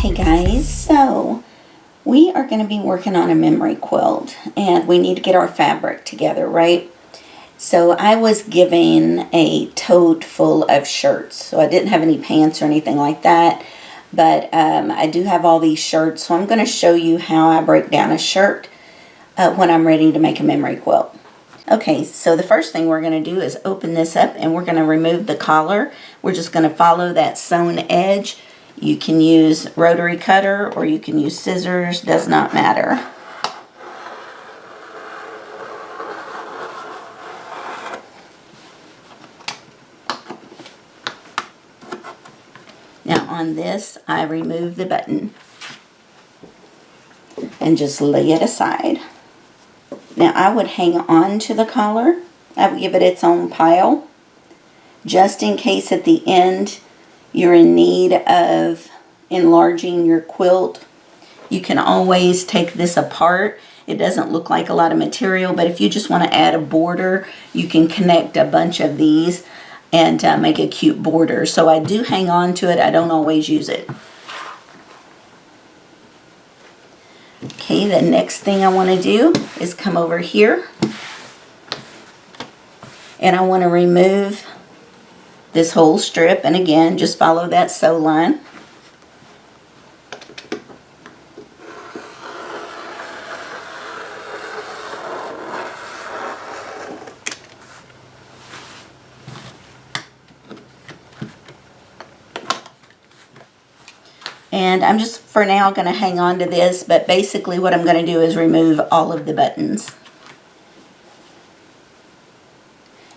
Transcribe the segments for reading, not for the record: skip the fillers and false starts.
Hey guys, so we are going to be working on a memory quilt and we need to get our fabric together, right? So I was given a tote full of shirts, so I didn't have any pants or anything like that, but I do have all these shirts, so I'm going to show you how I break down a shirt when I'm ready to make a memory quilt. Okay, so the first thing we're going to do is open this up and we're going to remove the collar. We're just going to follow that sewn edge. You can use rotary cutter or you can use scissors, does not matter. Now on this, I remove the button and just lay it aside. Now I would hang on to the collar. I would give it its own pile, just in case at the end you're in need of enlarging your quilt. You can always take this apart. It doesn't look like a lot of material, but if you just want to add a border, you can connect a bunch of these and make a cute border. So I do hang on to it. I don't always use it. Okay, the next thing I want to do is come over here and I want to remove this whole strip, and again just follow that sew line. And I'm just for now going to hang on to this, but basically what I'm going to do is remove all of the buttons.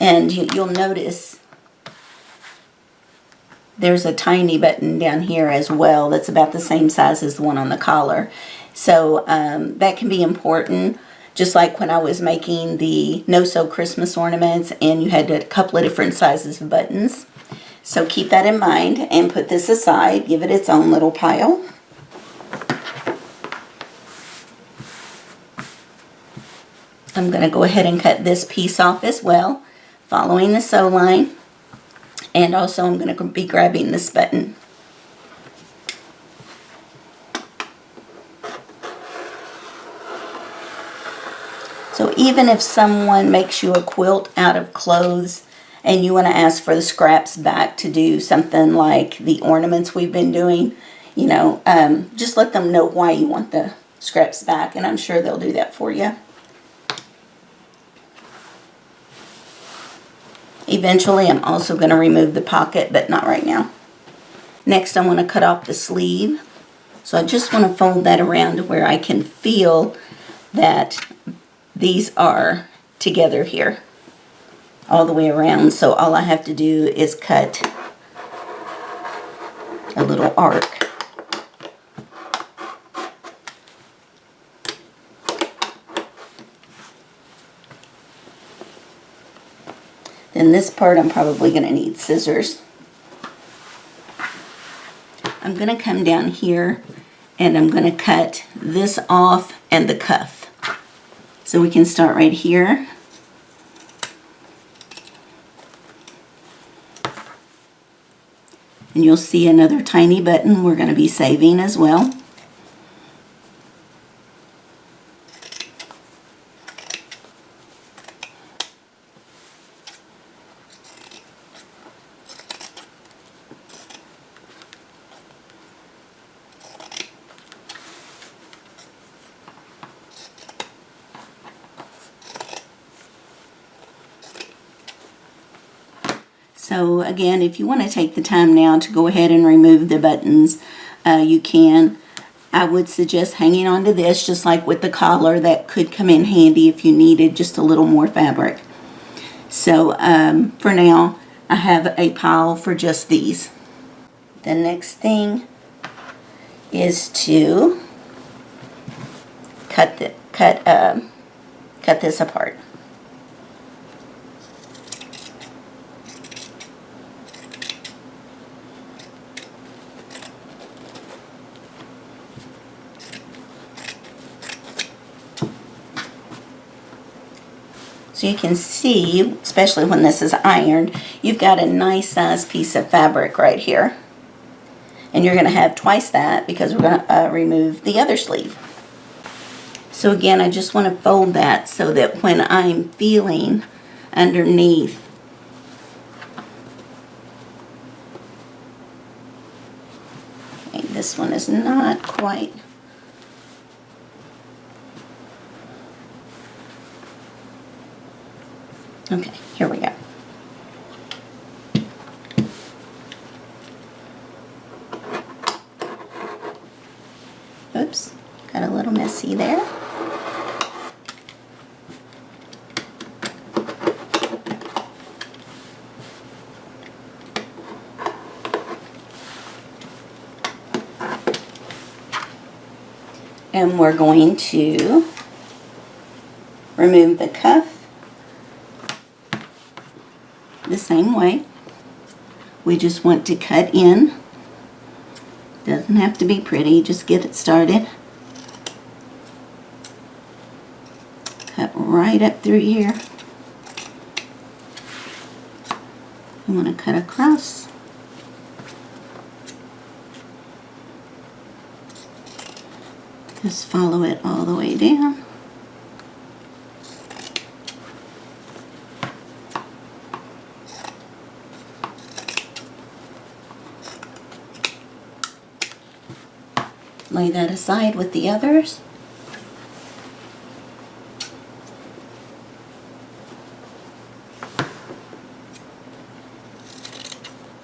And you'll notice there's a tiny button down here as well that's about the same size as the one on the collar. So that can be important, just like when I was making the no-sew Christmas ornaments and you had a couple of different sizes of buttons. So keep that in mind and put this aside, give it its own little pile. I'm going to go ahead and cut this piece off as well, following the sew line. And also I'm going to be grabbing this button. So even if someone makes you a quilt out of clothes and you want to ask for the scraps back to do something like the ornaments we've been doing, you know, just let them know why you want the scraps back, and I'm sure they'll do that for you. Eventually, I'm also going to remove the pocket, but not right now. Next, I want to cut off the sleeve. So I just want to fold that around to where I can feel that these are together here, all the way around. So all I have to do is cut a little arc. Then this part I'm probably going to need scissors. I'm going to come down here and I'm going to cut this off and the cuff. So we can start right here. And you'll see another tiny button we're going to be saving as well. So again, if you want to take the time now to go ahead and remove the buttons, you can. I would suggest hanging on to this, just like with the collar. That could come in handy if you needed just a little more fabric. So for now, I have a pile for just these. The next thing is to cut this apart. So you can see, especially when this is ironed, you've got a nice size piece of fabric right here. And you're going to have twice that because we're going to remove the other sleeve. So again, I just want to fold that so that when I'm feeling underneath, okay, this one is not quite. Okay, here we go. Oops, got a little messy there. And we're going to remove the cuff the same way. We just want to cut in. Doesn't have to be pretty, just get it started. Cut right up through here. You want to cut across. Just follow it all the way down. Lay that aside with the others.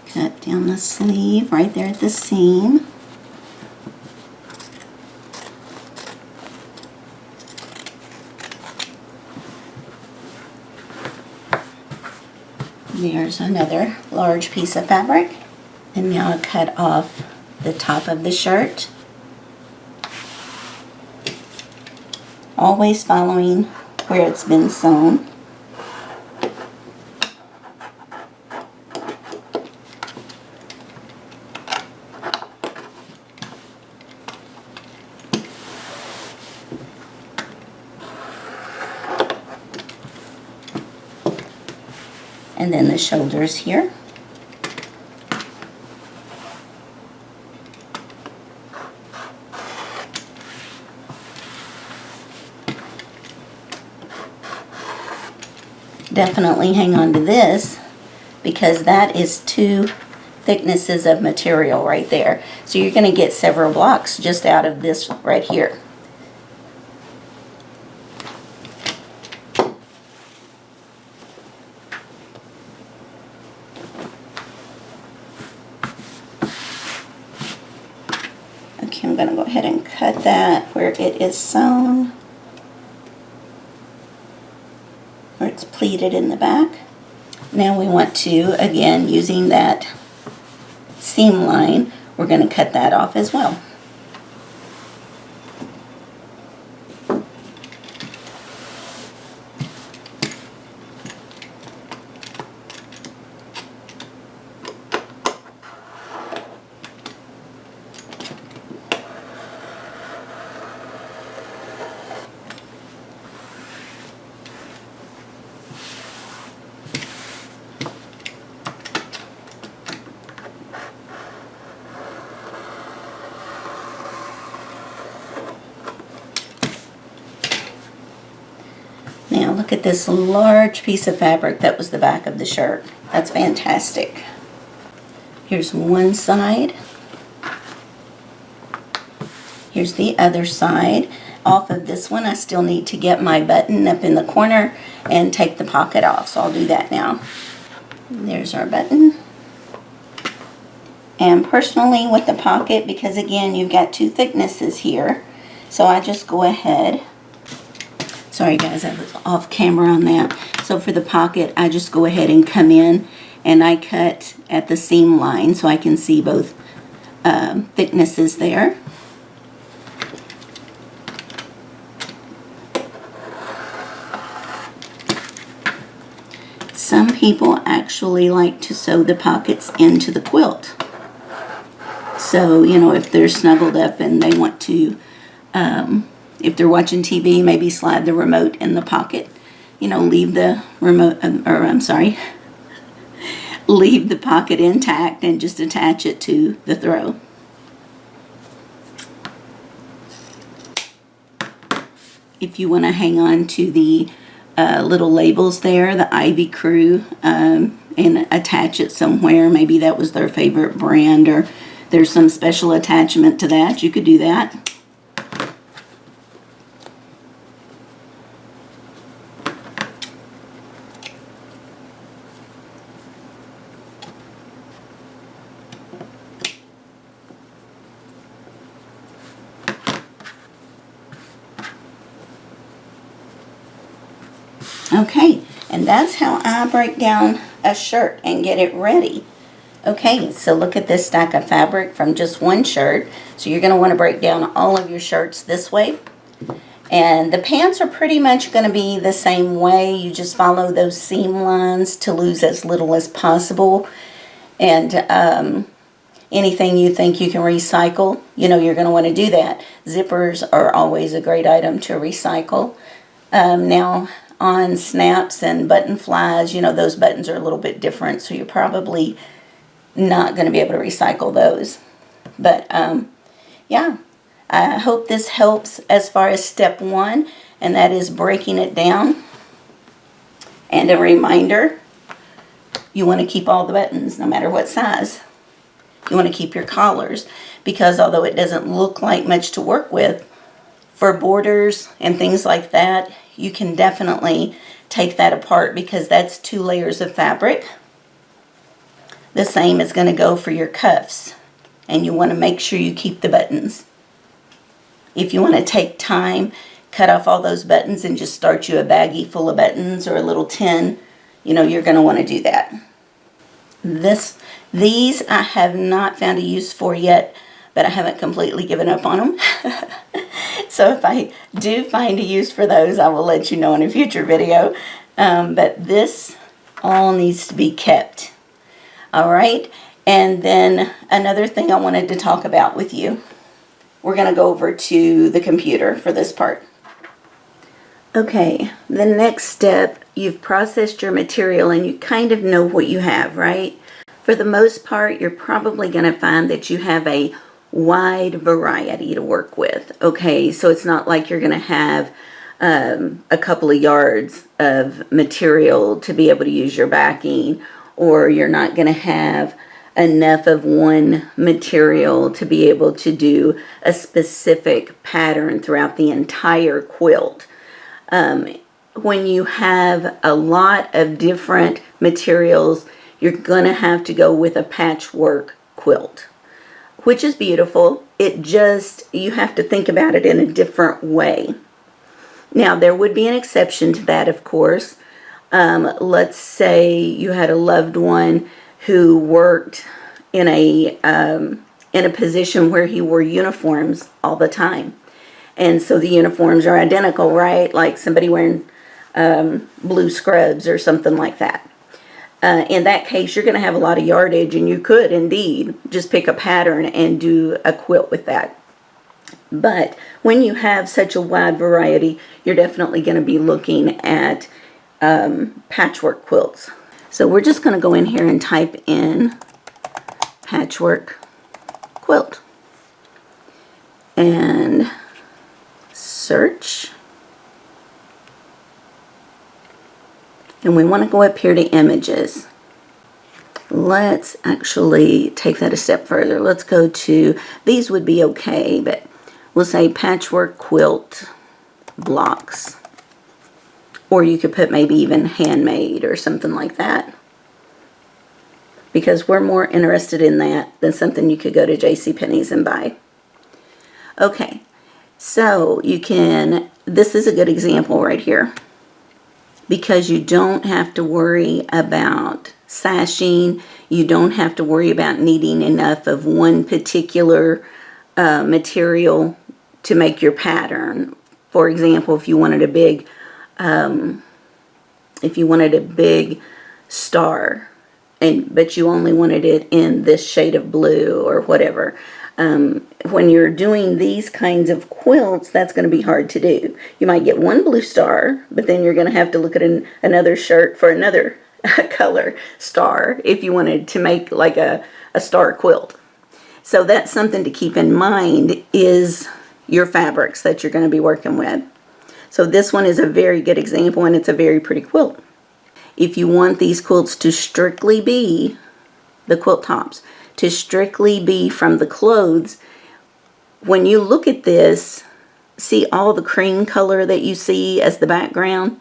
Cut down the sleeve right there at the seam. There's another large piece of fabric. And now cut off the top of the shirt. Always following where it's been sewn. And then the shoulders here. Definitely hang on to this because that is 2 thicknesses of material right there. So you're going to get several blocks just out of this right here. Okay, I'm going to go ahead and cut that where it is sewn. Where it's pleated in the back. Now we want to, again, using that seam line, we're going to cut that off as well. Now look at this large piece of fabric that was the back of the shirt. That's fantastic. Here's one side. Here's the other side. Off of this one, I still need to get my button up in the corner and take the pocket off. So I'll do that now. There's our button. And personally with the pocket, because again, you've got 2 thicknesses here. So I just go ahead. Sorry guys, I was off camera on that. So for the pocket, I just go ahead and come in and I cut at the seam line so I can see both thicknesses there. Some people actually like to sew the pockets into the quilt. So, you know, if they're snuggled up and they want to, if they're watching TV, maybe slide the remote in the pocket. You know, leave the remote, leave the pocket intact and just attach it to the throw. if you want to hang on to the little labels there, the Ivy Crew, and attach it somewhere. Maybe that was their favorite brand, or there's some special attachment to that. You could do that. Okay, and that's how I break down a shirt and get it ready. Okay, so look at this stack of fabric from just one shirt. So you're going to want to break down all of your shirts this way. And the pants are pretty much going to be the same way. You just follow those seam lines to lose as little as possible. And anything you think you can recycle, you know, you're going to want to do that. Zippers are always a great item to recycle. Now, on snaps and button flies, you know, those buttons are a little bit different, so you're probably not going to be able to recycle those. But yeah, I hope this helps as far as step one, and that is breaking it down. And a reminder, you want to keep all the buttons no matter what size. You want to keep your collars, because although it doesn't look like much to work with, for borders and things like that, you can definitely take that apart, because that's 2 layers of fabric. The same is going to go for your cuffs, and you want to make sure you keep the buttons. If you want to take time, cut off all those buttons and just start you a baggie full of buttons or a little tin, you know, you're going to want to do that. These I have not found a use for yet, but I haven't completely given up on them. So if I do find a use for those, I will let you know in a future video. But this all needs to be kept. All right. And then another thing I wanted to talk about with you. We're going to go over to the computer for this part. Okay, the next step, you've processed your material and you kind of know what you have, right? For the most part, you're probably going to find that you have a wide variety to work with. Okay, so it's not like you're going to have a couple of yards of material to be able to use your backing, or you're not going to have enough of one material to be able to do a specific pattern throughout the entire quilt. When you have a lot of different materials, you're going to have to go with a patchwork quilt, which is beautiful. It just, you have to think about it in a different way. Now, there would be an exception to that, of course. Let's say you had a loved one who worked in a position where he wore uniforms all the time. And so the uniforms are identical, right? Like somebody wearing blue scrubs or something like that. In that case, you're going to have a lot of yardage, and you could indeed just pick a pattern and do a quilt with that. But when you have such a wide variety, you're definitely going to be looking at patchwork quilts. So we're just going to go in here and type in patchwork quilt and search. And we want to go up here to images. Let's actually take that a step further. Let's go to, these would be okay, but we'll say patchwork quilt blocks. Or you could put maybe even handmade or something like that, because we're more interested in that than something you could go to JCPenney's and buy. Okay, so you can, this is a good example right here, because you don't have to worry about sashing. You don't have to worry about needing enough of one particular material to make your pattern. For example, if you wanted a big star, but you only wanted it in this shade of blue or whatever. When you're doing these kinds of quilts, that's going to be hard to do. You might get one blue star, but then you're going to have to look at another shirt for another color star if you wanted to make like a star quilt. So that's something to keep in mind, is your fabrics that you're going to be working with. So this one is a very good example, and it's a very pretty quilt. If you want these quilts to strictly be, the quilt tops, to strictly be from the clothes, when you look at this, see all the cream color that you see as the background?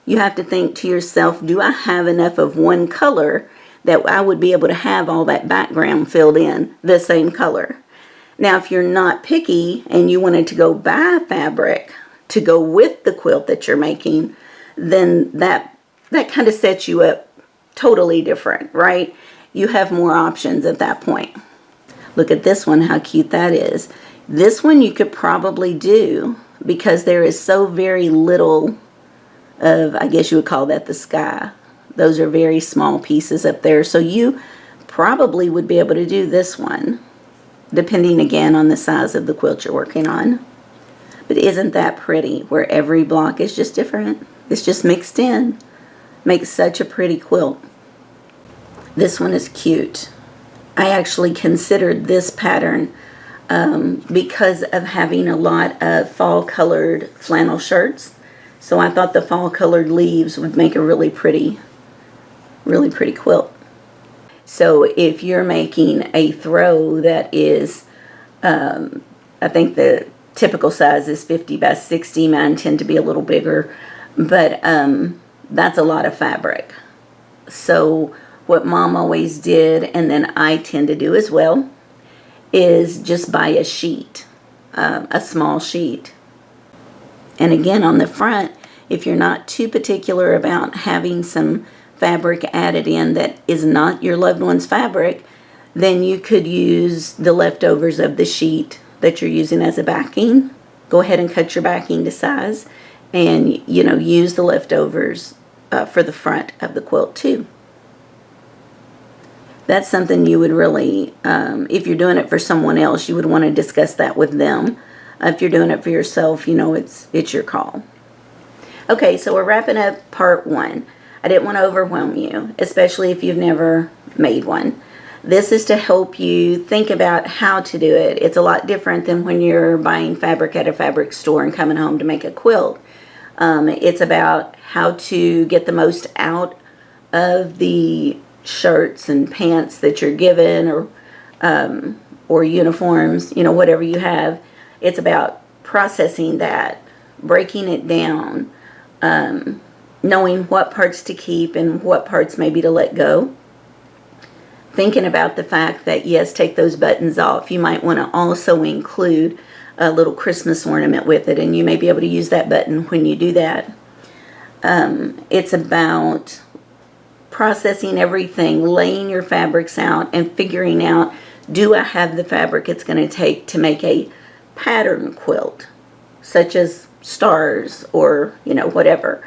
You have to think to yourself, do I have enough of one color that I would be able to have all that background filled in the same color? Now, if you're not picky and you wanted to go buy fabric to go with the quilt that you're making, then that kind of sets you up totally different, right? You have more options at that point. Look at this one, how cute that is. This one you could probably do because there is so very little of, I guess you would call that the sky. Those are very small pieces up there. So you probably would be able to do this one, depending again on the size of the quilt you're working on. But isn't that pretty where every block is just different? It's just mixed in. Makes such a pretty quilt. This one is cute. I actually considered this pattern because of having a lot of fall colored flannel shirts. So I thought the fall colored leaves would make a really pretty quilt. So if you're making a throw that is, I think the typical size is 50 by 60. Mine tend to be a little bigger, but that's a lot of fabric. So what Mom always did, and then I tend to do as well, is just buy a sheet, a small sheet. And again, on the front, if you're not too particular about having some fabric added in that is not your loved one's fabric, then you could use the leftovers of the sheet that you're using as a backing. Go ahead and cut your backing to size and, you know, use the leftovers for the front of the quilt too. That's something you would really, if you're doing it for someone else, you would want to discuss that with them. If you're doing it for yourself, you know, it's your call. Okay, so we're wrapping up part 1. I didn't want to overwhelm you, especially if you've never made one. This is to help you think about how to do it. It's a lot different than when you're buying fabric at a fabric store and coming home to make a quilt. It's about how to get the most out of the shirts and pants that you're given, or uniforms, you know, whatever you have. It's about processing that, breaking it down, knowing what parts to keep and what parts maybe to let go. Thinking about the fact that, yes, take those buttons off. You might want to also include a little Christmas ornament with it, and you may be able to use that button when you do that. It's about processing everything, laying your fabrics out, and figuring out, do I have the fabric it's going to take to make a pattern quilt, such as stars or, you know, whatever?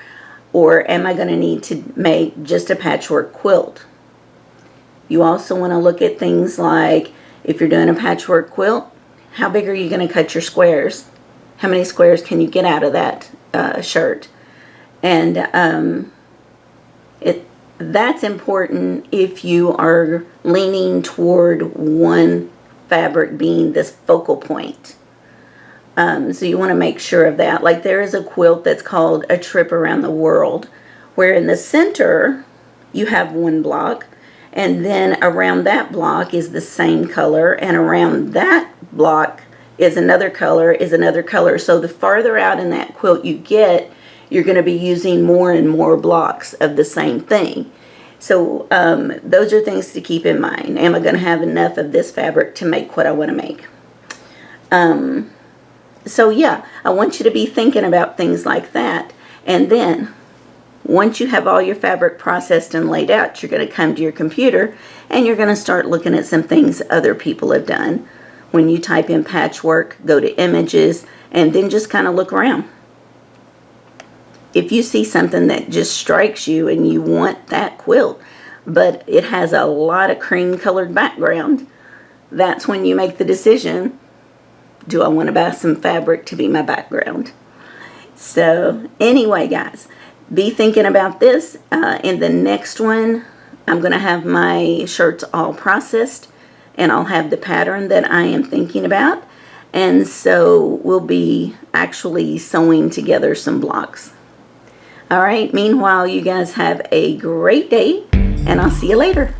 Or am I going to need to make just a patchwork quilt? You also want to look at things like, if you're doing a patchwork quilt, how big are you going to cut your squares? How many squares can you get out of that shirt? And that's important if you are leaning toward one fabric being this focal point. So you want to make sure of that. Like, there is a quilt that's called A Trip Around the World, where in the center you have one block, and then around that block is the same color, and around that block is another color, So the farther out in that quilt you get, you're going to be using more and more blocks of the same thing. So those are things to keep in mind. Am I going to have enough of this fabric to make what I want to make? So yeah, I want you to be thinking about things like that. And then once you have all your fabric processed and laid out, you're going to come to your computer and you're going to start looking at some things other people have done. When you type in patchwork, go to images, and then just kind of look around. If you see something that just strikes you and you want that quilt, but it has a lot of cream colored background, that's when you make the decision, do I want to buy some fabric to be my background? So anyway, guys, be thinking about this. In the next one, I'm going to have my shirts all processed, and I'll have the pattern that I am thinking about. And so we'll be actually sewing together some blocks. All right, meanwhile, you guys have a great day, and I'll see you later.